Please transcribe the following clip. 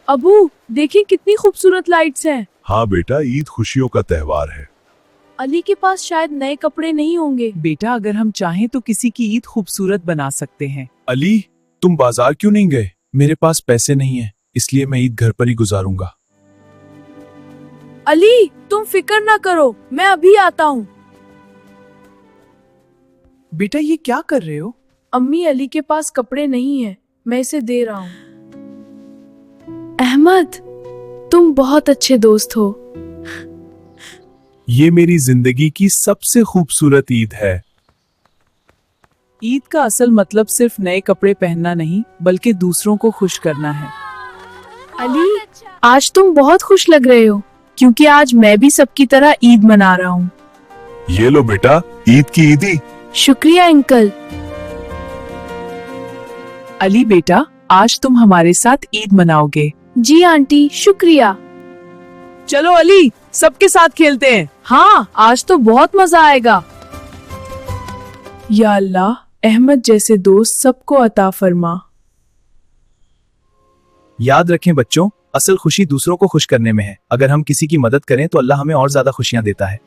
अबू देखिए कितनी खूबसूरत लाइट्स हैं। हाँ बेटा, ईद खुशियों का त्योहार है। अली के पास शायद नए कपड़े नहीं होंगे। बेटा अगर हम चाहें तो किसी की ईद खूबसूरत बना सकते हैं। अली, तुम बाजार क्यों नहीं गए? मेरे पास पैसे नहीं है, इसलिए मैं ईद घर पर ही गुजारूंगा। अली तुम फिक्र ना करो, मैं अभी आता हूँ। बेटा ये क्या कर रहे हो? अम्मी अली के पास कपड़े नहीं है, मैं इसे दे रहा हूँ। अहमद तुम बहुत अच्छे दोस्त हो। ये मेरी जिंदगी की सबसे खूबसूरत ईद है। ईद का असल मतलब सिर्फ नए कपड़े पहनना नहीं बल्कि दूसरों को खुश करना है। अली आज तुम बहुत खुश लग रहे हो, क्योंकि आज मैं भी सबकी तरह ईद मना रहा हूँ। ये लो बेटा, ईद की ईदी। शुक्रिया अंकल। अली बेटा आज तुम हमारे साथ ईद मनाओगे। जी आंटी शुक्रिया। चलो अली सबके साथ खेलते हैं। हाँ आज तो बहुत मजा आएगा। या अल्लाह, अहमद जैसे दोस्त सबको अता फरमा। याद रखें बच्चों, असल खुशी दूसरों को खुश करने में है। अगर हम किसी की मदद करें तो अल्लाह हमें और ज्यादा खुशियां देता है।